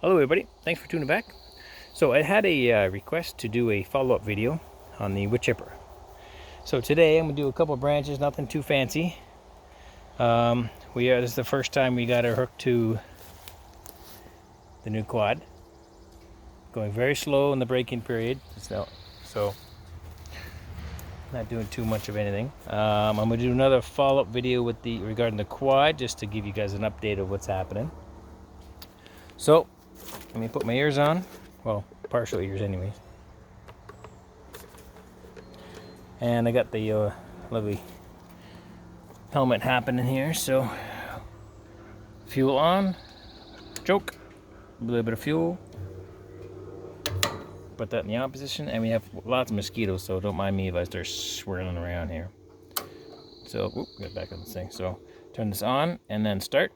Hello everybody, thanks for tuning back. So I had a request to do a follow-up video on the woodchipper. So today I'm going to do a couple branches, nothing too fancy. This is the first time we got her hooked to the new quad. Going very slow in the braking period, so not doing too much of anything. I'm going to do another follow-up video regarding the quad, just to give you guys an update of what's happening. So let me put my ears on. Well, partial ears anyways. And I got the lovely helmet happening here. So fuel on, choke, a little bit of fuel. Put that in the on position, and we have lots of mosquitoes, so don't mind me if I start swirling around here. So, get back on this thing. So turn this on and then start.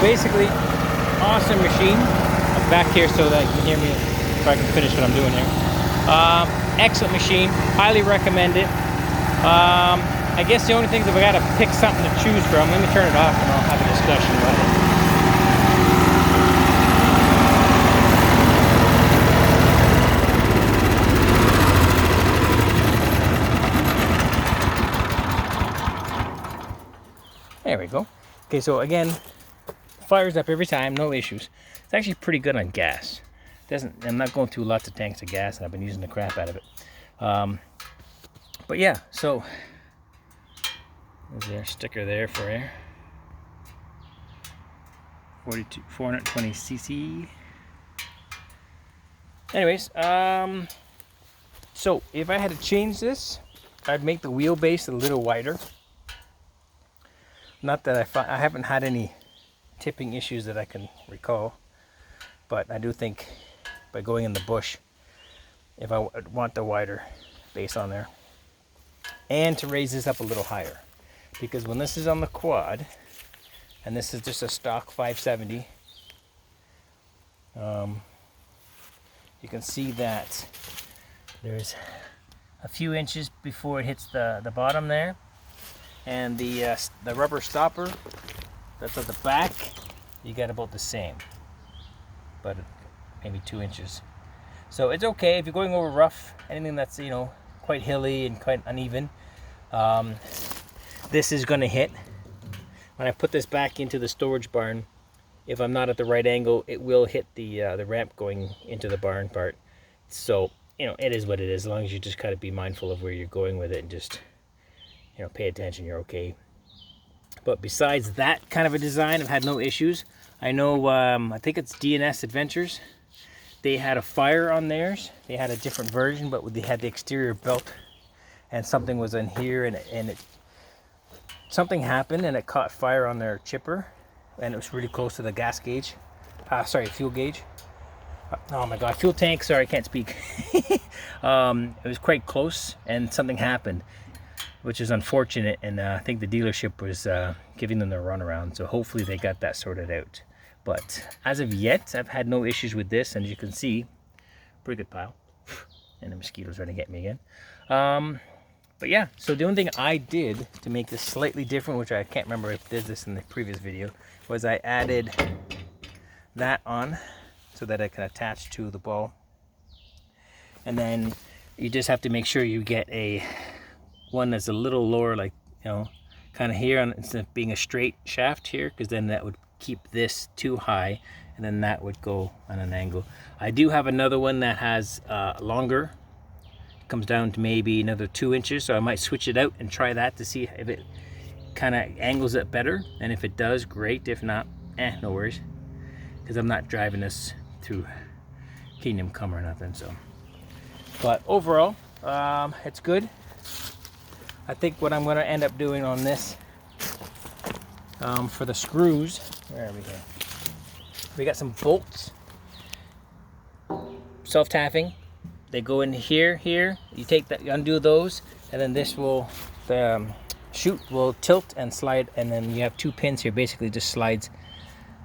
basically, awesome machine. I'm back here so that you can hear me so I can finish what I'm doing here. Excellent machine, highly recommend it. I guess the only thing is if I gotta pick something to choose from, let me turn it off and I'll have a discussion about it. There we go. Okay, so again, fires up every time, no issues. It's actually pretty good on gas. I'm not going through lots of tanks of gas, and I've been using the crap out of it. But yeah, so there's their sticker there for you. 420 cc. Anyways, so if I had to change this, I'd make the wheelbase a little wider. Not that I haven't had any tipping issues that I can recall, but I do think by going in the bush, if I want the wider base on there, and to raise this up a little higher, because when this is on the quad, and this is just a stock 570, you can see that there's a few inches before it hits the bottom there, and the rubber stopper that's at the back, you got about the same, but maybe 2 inches. So it's okay if you're going over rough, anything that's, you know, quite hilly and quite uneven. This is going to hit. When I put this back into the storage barn, if I'm not at the right angle, it will hit the ramp going into the barn part. So, you know, it is what it is. As long as you just kind of be mindful of where you're going with it and just, you know, pay attention, you're okay. But besides that kind of a design, I've had no issues. I know, I think it's D&S Adventures. They had a fire on theirs. They had a different version, but they had the exterior belt, and something was in here, and something happened, and it caught fire on their chipper, and it was really close to the gas gauge. Fuel gauge. Oh my God, fuel tank. Sorry, I can't speak. It was quite close, and something happened, which is unfortunate, and I think the dealership was giving them the runaround, so hopefully they got that sorted out. But as of yet, I've had no issues with this, and as you can see, pretty good pile. And the mosquitoes are gonna get me again. But yeah, so the only thing I did to make this slightly different, which I can't remember if I did this in the previous video, was I added that on so that I can attach to the ball. And then you just have to make sure you get one that's a little lower, like, you know, kind of here, instead of being a straight shaft here, because then that would keep this too high, and then that would go on an angle. I do have another one that has longer. It comes down to maybe another 2 inches, so I might switch it out and try that to see if it kind of angles it better, and if it does, great. If not, no worries, because I'm not driving this through Kingdom Come or nothing. So, but overall, it's good. I think what I'm going to end up doing on this, for the screws, where are we here? We got some bolts, self-tapping. They go in here. You take that, you undo those, and then this will, the chute will tilt and slide, and then you have 2 pins here. Basically, just slides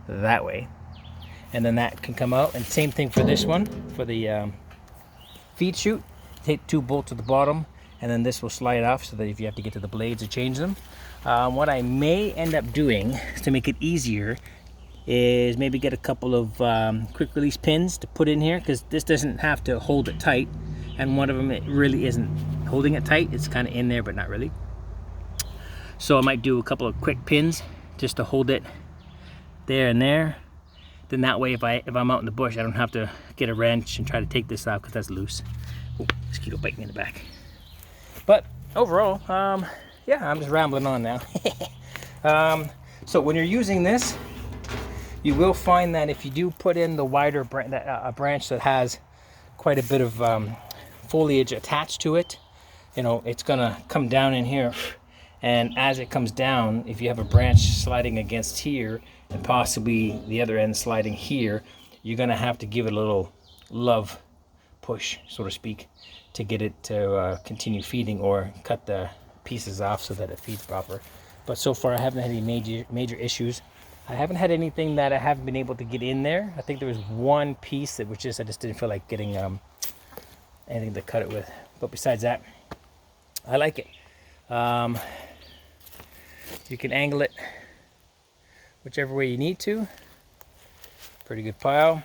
that way, and then that can come out. And same thing for this one, for the feed chute. Take 2 bolts at the bottom, and then this will slide off, so that if you have to get to the blades to change them. What I may end up doing to make it easier is maybe get a couple of quick release pins to put in here, because this doesn't have to hold it tight, and one of them, it really isn't holding it tight. It's kind of in there, but not really. So I might do a couple of quick pins just to hold it there and there. Then that way, if I'm out in the bush, I don't have to get a wrench and try to take this out, because that's loose. Oh, mosquito biting me in the back. But overall, yeah, I'm just rambling on now. So when you're using this, you will find that if you do put in the wider branch that has quite a bit of foliage attached to it, you know, it's gonna come down in here, and as it comes down, if you have a branch sliding against here and possibly the other end sliding here, you're gonna have to give it a little love push, so to speak, to get it to continue feeding, or cut the pieces off so that it feeds proper. But so far I haven't had any major issues. I haven't had anything that I haven't been able to get in there. I think there was one piece that was just, I just didn't feel like getting anything to cut it with. But besides that, I like it. You can angle it whichever way you need to. Pretty good pile.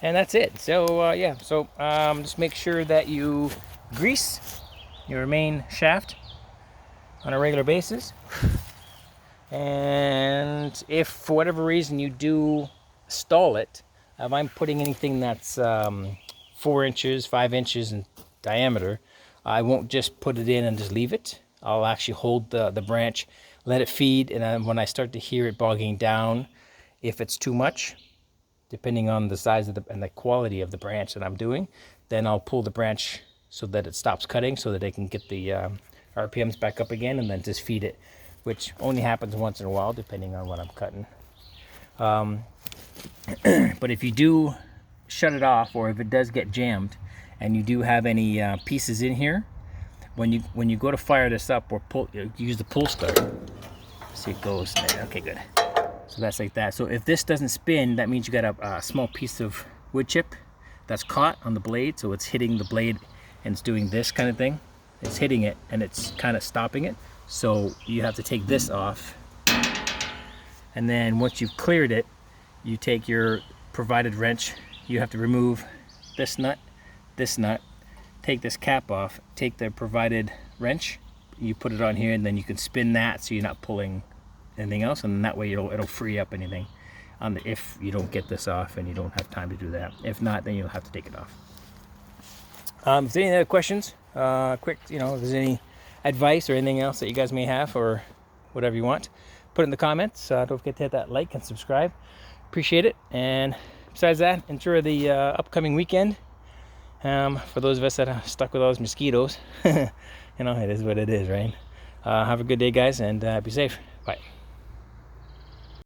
And that's it. So yeah, so just make sure that you grease your main shaft on a regular basis. And if for whatever reason you do stall it, if I'm putting anything that's 4 inches, 5 inches in diameter, I won't just put it in and just leave it. I'll actually hold the branch, let it feed, and then when I start to hear it bogging down, if it's too much, depending on the size of and the quality of the branch that I'm doing, then I'll pull the branch so that it stops cutting, so that I can get the RPMs back up again, and then just feed it, which only happens once in a while depending on what I'm cutting. But if you do shut it off, or if it does get jammed and you do have any pieces in here, when you go to fire this up or pull, use the pull start. See, it goes there. Okay, good. So that's like that. So if this doesn't spin, that means you got a small piece of wood chip that's caught on the blade, so it's hitting the blade and it's doing this kind of thing. It's hitting it and it's kind of stopping it. So you have to take this off, and then once you've cleared it, you take your provided wrench. You have to remove this nut, take this cap off, take the provided wrench, you put it on here, and then you can spin that so you're not pulling anything else, and that way it'll free up anything if you don't get this off and you don't have time to do that. If not, then you'll have to take it off. If there's any other questions, quick, if there's any advice or anything else that you guys may have, or whatever you want, put it in the comments. Don't forget to hit that like and subscribe. Appreciate it. And besides that, enjoy the upcoming weekend. For those of us that are stuck with all those mosquitoes, it is what it is, right? Have a good day, guys, and be safe. Bye.